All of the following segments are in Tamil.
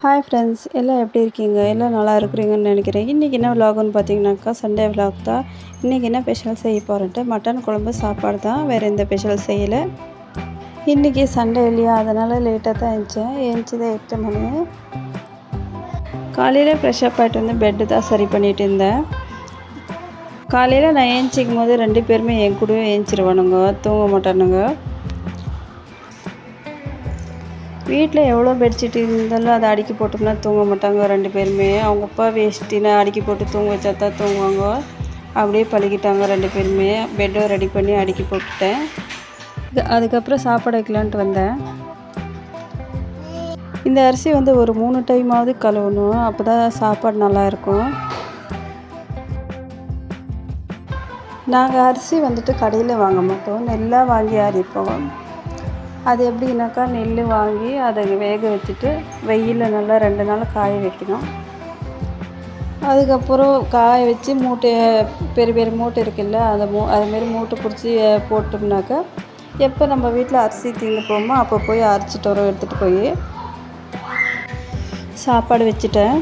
ஹாய் ஃப்ரெண்ட்ஸ், எல்லாம் எப்படி இருக்கீங்க? எல்லாம் நல்லா இருக்கிறீங்கன்னு நினைக்கிறேன். இன்றைக்கி என்ன விலாகுன்னு பார்த்தீங்கன்னாக்கா, சண்டே விலாக் தான். இன்றைக்கி என்ன ஸ்பெஷல் செய்ய போகிறேன்ட்டு மட்டன் குழம்பு சாப்பாடு தான், வேறு எந்த ஸ்பெஷல் செய்யலை. இன்றைக்கி சண்டே இல்லையா, அதனால் லேட்டாக தான் எழுந்திரிச்சேன். எழுந்திரிச்சது 8 மணி. காலையில் ஃப்ரெஷ்ஷப் ஆகிட்டு வந்து பெட்டு தான் சரி பண்ணிகிட்டு இருந்தேன். காலையில் நான் ஏஞ்சிக்கும் போது 2 பேருமே என் கூடவே ஏஞ்சிருவானுங்க, தூங்க மாட்டானுங்க. வீட்டில் எவ்வளோ பெட்ஷீட் இருந்தாலும் அதை அடுக்கி போட்டோம்னா தூங்க மாட்டாங்க 2 பேருமே. அவங்க அப்பா வேஷ்டினா அடுக்கி போட்டு தூங்க வச்சா தான் தூங்குவாங்க. அப்படியே பழகிட்டாங்க 2 பேருமே. பெட்டை ரெடி பண்ணி அடுக்கி போட்டுட்டேன். அதுக்கப்புறம் சாப்பாடு வைக்கலான்ட்டு வந்தேன். இந்த அரிசி வந்து ஒரு 3 டைமாவது கழுவணும், அப்போ தான் சாப்பாடு நல்லாயிருக்கும். நாங்கள் அரிசி வந்துட்டு கடையில் வாங்க மாட்டோம், நெல்லாக வாங்கி அரைப்போம். அது எப்படின்னாக்கா, நெல் வாங்கி அதை வேக வச்சுட்டு வெயிலில் நல்லா 2 நாள் காய வைக்கணும். அதுக்கப்புறம் காய வச்சு மூட்டை, பெரிய பெரிய மூட்டை இருக்குல்ல, அதுமாரி மூட்டை பிடிச்சி போட்டோம்னாக்கா, எப்போ நம்ம வீட்டில் அரிசி தீர்ந்து போவோமோ அப்போ போய் அரைச்சிட்டு வரோம். எடுத்துகிட்டு போய் சாப்பாடு வச்சுட்டேன்.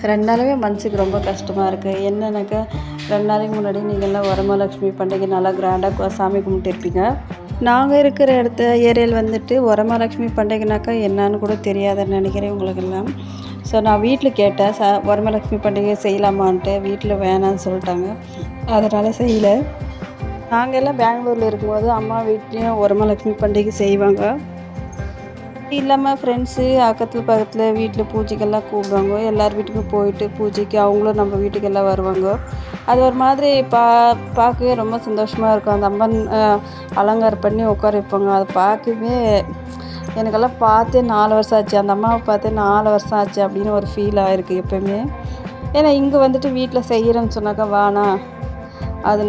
ரெண்டு நாளாகவே மனசுக்கு ரொம்ப கஷ்டமாக இருக்குது. என்னன்னாக்கா, 2 நாளைக்கு முன்னாடி நீங்கள்லாம் வரமகாலட்சுமி பண்டிகை நல்லா கிராண்டாக சாமி கும்பிட்டுருப்பீங்க. நாங்கள் இருக்கிற ஏரியாவில் வந்துட்டு வரமகாலட்சுமி பண்டிகைனாக்கா என்னான்னு கூட தெரியாதுன்னு நினைக்கிறேன் உங்களுக்கெல்லாம். ஸோ நான் வீட்டில் கேட்டேன், வரமகாலட்சுமி பண்டிகை செய்யலாமான்ட்டு. வீட்டில் வேணான்னு சொல்லிட்டாங்க, அதனால் செய்யலை. நாங்கள் எல்லாம் பெங்களூரில் இருக்கும்போது அம்மா வீட்லேயும் வரமகாலட்சுமி பண்டிகை செய்வாங்க. இல்லாமல் ஃப்ரெண்ட்ஸு பக்கத்தில் வீட்டில் பூஜைக்கெல்லாம் கூப்பிடுவாங்க. எல்லார் வீட்டுக்கும் போயிட்டு பூஜைக்கு அவங்களும் நம்ம வீட்டுக்கெல்லாம் வருவாங்க. அது ஒரு மாதிரி பார்க்கவே ரொம்ப சந்தோஷமாக இருக்கும். அந்த அம்மன் அலங்காரம் பண்ணி உட்கார வைப்பாங்க. அதை பார்க்கவே எனக்கெல்லாம் பார்த்தே 4 வருஷம் ஆச்சு. அந்த அம்மாவை பார்த்தே 4 வருஷம் ஆச்சு அப்படின்னு ஒரு ஃபீல் ஆகிருக்கு எப்போயுமே. ஏன்னா இங்கே வந்துட்டு வீட்டில் செய்கிறேன்னு சொன்னாக்கா வானா, அது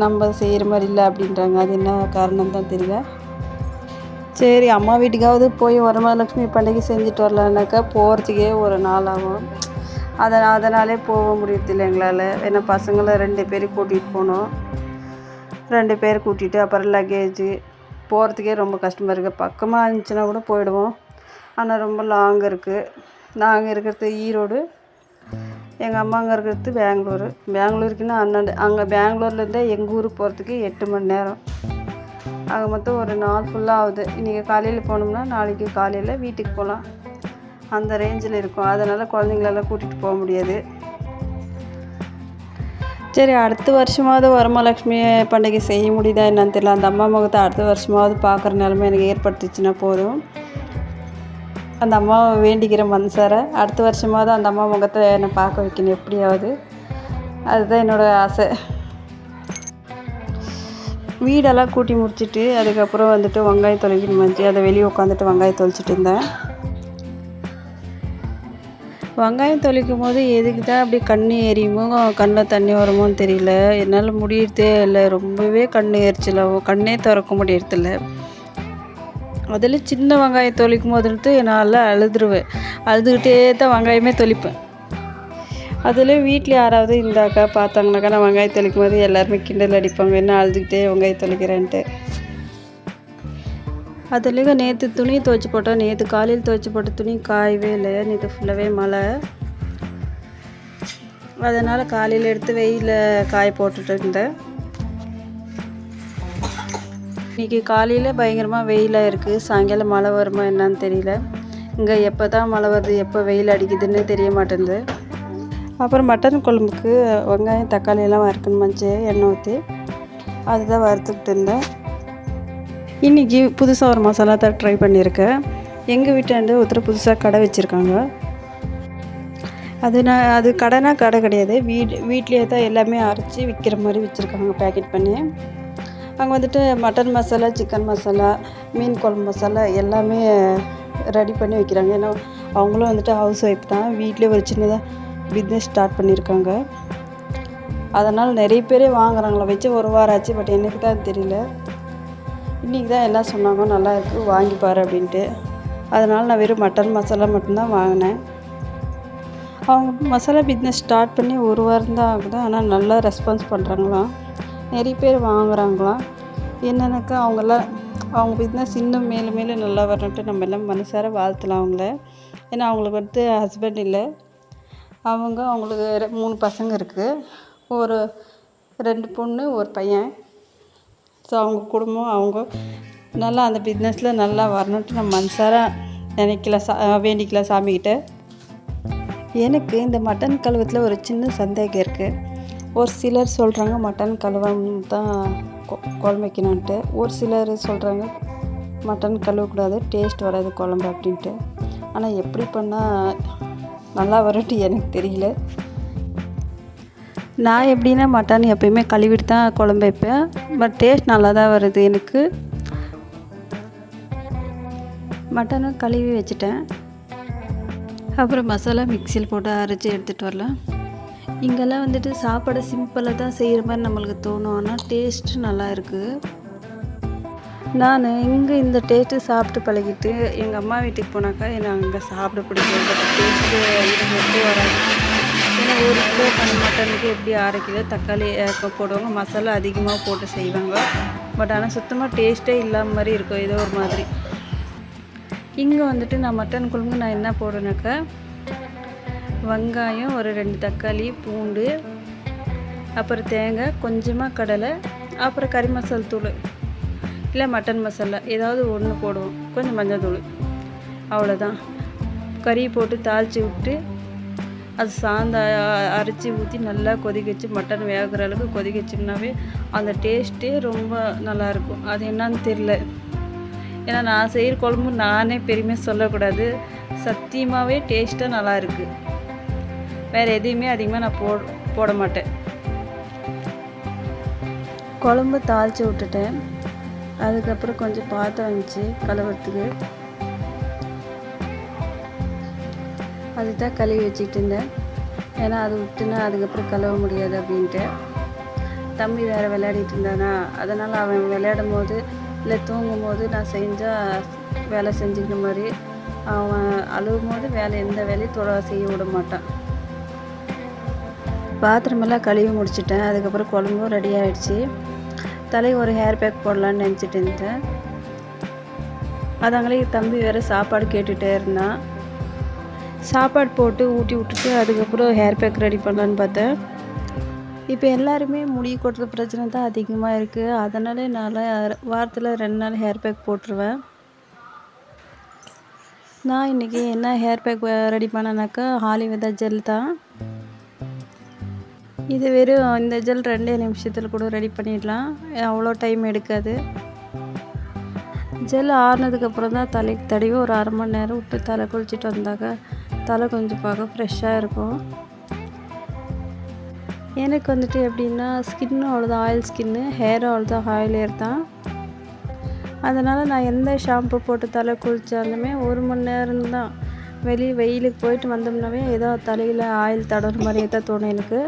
நம்ம செய்கிற மாதிரி இல்லை அப்படின்றாங்க. அது என்ன காரணம் தான் தெரியல. சரி, அம்மா வீட்டுக்காவது போய் வரமகாலட்சுமி பண்டிகை செஞ்சுட்டு வரலான்னாக்கா போகிறதுக்கே ஒரு நாள் ஆகும். அதனாலே போக முடியறதில்லை எங்களால். ஏன்னா பசங்களை 2 பேரும் கூட்டிகிட்டு போகணும். 2 பேர் கூட்டிகிட்டு அப்புறம் லக்கேஜு போகிறதுக்கே ரொம்ப கஷ்டமாக இருக்குது. பக்கமாக இருந்துச்சுன்னா கூட போயிடுவோம், ஆனால் ரொம்ப லாங் இருக்குது. நாங்கள் இருக்கிறது ஈரோடு, எங்கள் அம்மாங்க இருக்கிறது பெங்களூருக்குன்னா அங்கே பெங்களூர்லேருந்தே எங்கள் ஊருக்கு போகிறதுக்கு 8 மணி நேரம். ஆக மொத்தம் ஒரு நாள் ஃபுல்லாக ஆகுது. இன்றைக்கி காலையில் போனோம்னா நாளைக்கு காலையில் வீட்டுக்கு போகலாம், அந்த ரேஞ்சில் இருக்கும். அதனால் குழந்தைங்களெல்லாம் கூட்டிகிட்டு போக முடியாது. சரி, அடுத்த வருஷமாவது வரமகாலட்சுமி பண்டிகை செய்ய முடியுதா என்னன்னு தெரியல. அந்த அம்மா முகத்தை அடுத்த வருஷமாவது பார்க்குற நிலைமை எனக்கு ஏற்படுத்திச்சுன்னா போதும். அந்த அம்மாவை வேண்டிக்கிற மனசார அடுத்த வருஷமாவது அந்த அம்மா முகத்தை என்னை பார்க்க வைக்கணும் எப்படியாவது. அதுதான் என்னோடய ஆசை. வீடெல்லாம் கூட்டி முடிச்சுட்டு அதுக்கப்புறம் வந்துட்டு வெங்காயம் தொலைக்கணுமாச்சு. அதை வெளியே உட்காந்துட்டு வெங்காயம் தொலைச்சிட்டு இருந்தேன். வெங்காயம் தொலைக்கும் போது எதுக்கு தான் அப்படி கண் எரியுமோ, கண்ணில் தண்ணி வருமோன்னு தெரியல. என்னால் முடியறதே இல்லை, ரொம்பவே கண் எரிச்சலாகும், கண்ணே திறக்க முடியறதில்ல. அதில் சின்ன வெங்காயம் தொலைக்கும் போது என்னால் அழுதுகிட்டே தான் வெங்காயமே தொலைப்பேன். அதில் வீட்டில் யாராவது இருந்தாக்கா பார்த்தாங்கனாக்கா, நான் வெங்காயம் தொலைக்கும் போது எல்லாருமே கிண்டல் அடிப்பாங்க, என்ன அழுதுகிட்டே வெங்காயம் தொலைக்கிறேன்ட்டு. அதுலேயும் நேற்று துணி துவைச்சி போட்டோம். நேற்று காலையில் துவைச்சி போட்ட துணி காயவே இல்லை. நேற்று ஃபுல்லாகவே மழை, அதனால் காலையில் எடுத்து வெயிலில் காய போட்டுட்டு இருந்தேன். இன்றைக்கி காலையில் பயங்கரமாக வெயிலாக இருக்குது. சாயங்காலம் மழை வருமா என்னான்னு தெரியல. இங்கே எப்போ தான் மழை வருது, எப்போ வெயில் அடிக்குதுன்னு தெரிய மாட்டேங்குது. அப்புறம் மட்டன் குழம்புக்கு வெங்காயம் தக்காளி எல்லாம் வறுக்கணுமாச்சு, எண்ணெய் ஊற்றி அதுதான் வறுத்துக்கிட்டு இருந்தேன். இன்றைக்கி புதுசாக ஒரு மசாலா தான் ட்ரை பண்ணியிருக்கேன். எங்கள் வீட்டாண்டு ஒருத்தர் புதுசாக கடை வச்சுருக்காங்க. அது கடைனா கடை கிடையாது, வீட்லேயே தான் எல்லாமே அரைச்சி விற்கிற மாதிரி வச்சுருக்காங்க, பேக்கெட் பண்ணி. அங்கே வந்துட்டு மட்டன் மசாலா, சிக்கன் மசாலா, மீன் குழம்பு மசாலா எல்லாமே ரெடி பண்ணி வைக்கிறாங்க. ஏன்னா அவங்களும் வந்துட்டு ஹவுஸ் ஒய்ஃப் தான், வீட்டிலே ஒரு சின்னதாக பிஸ்னஸ் ஸ்டார்ட் பண்ணியிருக்காங்க. அதனால் நிறைய பேரே வாங்குறாங்களா, வச்சு ஒரு வாரம் ஆச்சு. பட் எனக்கு தான் தெரியல. இன்றைக்கி தான் எல்லாம் சொன்னாங்க நல்லா இருக்குது வாங்கி பாரு அப்படின்ட்டு. அதனால் நான் வெறும் மட்டன் மசாலா மட்டும்தான் வாங்கினேன். அவங்க மசாலா பிஸ்னஸ் ஸ்டார்ட் பண்ணி ஒரு வாரம் தான் ஆகுது, ஆனால் நல்லா ரெஸ்பான்ஸ் பண்ணுறாங்களாம், நிறைய பேர் வாங்குகிறாங்களாம். என்னென்னாக்கா அவங்கெல்லாம் அவங்க பிஸ்னஸ் இன்னும் மேலும் மேலும் நல்லா வரணுன்ட்டு நம்ம எல்லாம் மனசார வாழ்த்தலாம் அவங்கள. ஏன்னா அவங்களுக்கு வந்து ஹஸ்பண்ட் இல்லை. அவங்களுக்கு 3 பசங்க இருக்குது. ஒரு 2 பொண்ணு, ஒரு பையன். ஸோ அவங்க குடும்பம் அவங்க நல்லா அந்த பிஸ்னஸில் நல்லா வரணுன்ட்டு நம்ம மனசார வேண்டிக்கலாம் சாமிக்கிட்ட. எனக்கு இந்த மட்டன் கழுவத்தில் ஒரு சின்ன சந்தேகம் இருக்குது. ஒரு சிலர் சொல்கிறாங்க மட்டன் கழுவம் தான் குழம்பு வைக்கணுன்ட்டு. ஒரு சிலர் சொல்கிறாங்க மட்டன் கழுவக்கூடாது, டேஸ்ட் வராது குழம்பு அப்படின்ட்டு. ஆனால் எப்படி பண்ணால் நல்லா வரும்ட்டு எனக்கு தெரியல. நான் எப்படின்னா மட்டன் எப்பயுமே கழுவிட்டு தான் குழம்பு வைப்பேன். பட் டேஸ்ட் நல்லா தான் வருது எனக்கு. மட்டனும் கழுவி வச்சுட்டேன். அப்புறம் மசாலா மிக்சியில் போட்டு அரைச்சி எடுத்துகிட்டு வரலாம். இங்கெல்லாம் வந்துட்டு சாப்பாடு சிம்பிளாக தான் செய்கிற மாதிரி நம்மளுக்கு தோணும். ஆனால் டேஸ்ட்டு நல்லா இருக்குது. நான் இங்கே இந்த டேஸ்ட்டு சாப்பிட்டு பழகிட்டு எங்கள் அம்மா வீட்டுக்கு போனாக்கா எனக்கு அங்கே சாப்பிட பிடிக்கும். பட் டேஸ்ட்டு இது எப்படி வராது. ஏன்னா 1 கிலோ மட்டனுக்கு எப்படி 1/2 கிலோ தக்காளி போடுவாங்க, மசாலா அதிகமாக போட்டு செய்வாங்க. பட் ஆனால் சுத்தமாக டேஸ்ட்டே இல்லாத மாதிரி இருக்கும், ஏதோ ஒரு மாதிரி. இங்கே வந்துட்டு நான் மட்டன் குழம்பு நான் என்ன போடுறேனாக்கா, வெங்காயம், ஒரு 2 தக்காளி, பூண்டு, அப்புறம் தேங்காய், கொஞ்சமாக கடலை, அப்புறம் கறி மசால் தூள் இல்லை மட்டன் மசாலா ஏதாவது ஒன்று போடுவோம், கொஞ்சம் மஞ்சள் தூள், அவ்வளோதான். கறி போட்டு தாளித்து விட்டு அது சாந்த அரைச்சி ஊற்றி நல்லா கொதிக்க வச்சு மட்டன் வேகிற அளவுக்கு கொதிக்க வச்சோம்னாவே அந்த டேஸ்ட்டே ரொம்ப நல்லாயிருக்கும். அது என்னன்னு தெரில. ஏன்னா நான் செய்கிற குழம்பு நானே பெருமையாக சொல்லக்கூடாது, சத்தியமாகவே டேஸ்ட்டாக நல்லா இருக்குது. வேறு எதையுமே அதிகமாக நான் போட மாட்டேன். குழம்பு தாளித்து விட்டுட்டேன். அதுக்கப்புறம் கொஞ்சம் பாத்திரம் இருந்துச்சு கழுவுறதுக்கு, அதுதான் கழுவி வச்சுக்கிட்டு இருந்தேன். ஏன்னா அது விட்டுனா அதுக்கப்புறம் கழுவ முடியாது அப்படின்ட்டு. தம்பி வேறு விளையாடிட்டு இருந்தானா, அதனால் அவன் விளையாடும் போது இல்லை தூங்கும் போது நான் செஞ்சால் வேலை செஞ்சுக்கிற மாதிரி, அவன் அழுவும் போது எந்த வேலையும் செய்ய விட மாட்டான். பாத்திரமெல்லாம் கழுவி முடிச்சிட்டேன். அதுக்கப்புறம் குழம்பும் ரெடி ஆகிடுச்சு. தலைக்கு ஒரு ஹேர் பேக் போடலான்னு நினச்சிட்டு இருந்தேன். அதங்களே தம்பி வேறு சாப்பாடு கேட்டுகிட்டே இருந்தான். சாப்பாடு போட்டு ஊட்டி விட்டுட்டு அதுக்கப்புறம் ஹேர் பேக் ரெடி பண்ணலான்னு பார்த்தேன். இப்போ எல்லாருமே முடி கொட்டுற பிரச்சனை தான் அதிகமாக இருக்குது. அதனாலே நான் வாரத்தில் 2 நாள் ஹேர் பேக் போட்டுருவேன். நான் இன்றைக்கி என்ன ஹேர் பேக் ரெடி பண்ணேனாக்கா, ஆலிவேரா ஜெல் தான். இது வெறும் இந்த ஜெல் 2 நிமிஷத்தில் கூட ரெடி பண்ணிடலாம், அவ்வளோ டைம் எடுக்காது. ஜெல் ஆறுனதுக்கப்புறம் தான் தலைக்கு தடவி ஒரு 1/2 மணி நேரம் விட்டு தலை குளிச்சுட்டு வந்தாக்க தலை கொஞ்சம் பார்க்க ஃப்ரெஷ்ஷாக இருக்கும். எனக்கு வந்துட்டு எப்படின்னா ஸ்கின்னும் அவ்வளோதான் ஆயில் ஸ்கின்னு, ஹேரும் அவ்வளோதான் ஆயில் ஹேர் தான். அதனால் நான் எந்த ஷாம்பு போட்டு தலை குளித்தாலுமே 1 மணி நேரம் தான். வெயிலுக்கு போயிட்டு வந்தோம்னாவே ஏதோ தலையில் ஆயில் தடவுற மாதிரியே தான் தோணும் எனக்கு.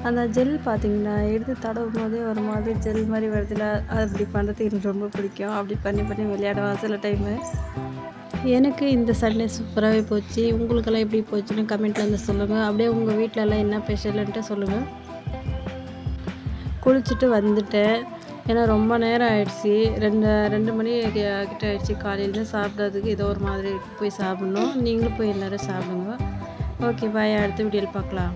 அந்த ஜெல் பார்த்திங்கன்னா எடுத்து தடவும் போதே ஒரு மாதிரி ஜெல் மாதிரி வருதுல, அது அப்படி பண்ணுறது எனக்கு ரொம்ப பிடிக்கும். அப்படி பண்ணி விளையாடுவேன் சில டைமு. எனக்கு இந்த சண்டே சூப்பராகவே போச்சு. உங்களுக்கெல்லாம் எப்படி போச்சுன்னு கமெண்ட்டில் வந்து சொல்லுங்கள். அப்படியே உங்கள் வீட்டிலலாம் என்ன ஸ்பெஷலுன்ட்டு சொல்லுங்கள். குளிச்சுட்டு வந்துட்டேன். ஏன்னா ரொம்ப நேரம் ஆயிடுச்சு, 2 மணி கிட்ட ஆயிடுச்சு. காலையில் சாப்பிட்றதுக்கு ஏதோ ஒரு மாதிரி போய் சாப்பிட்ணும். நீங்களும் போய் எல்லோரும் சாப்பிடுங்க. ஓகே பாய், அடுத்த வீடியோவில் பார்க்கலாம்.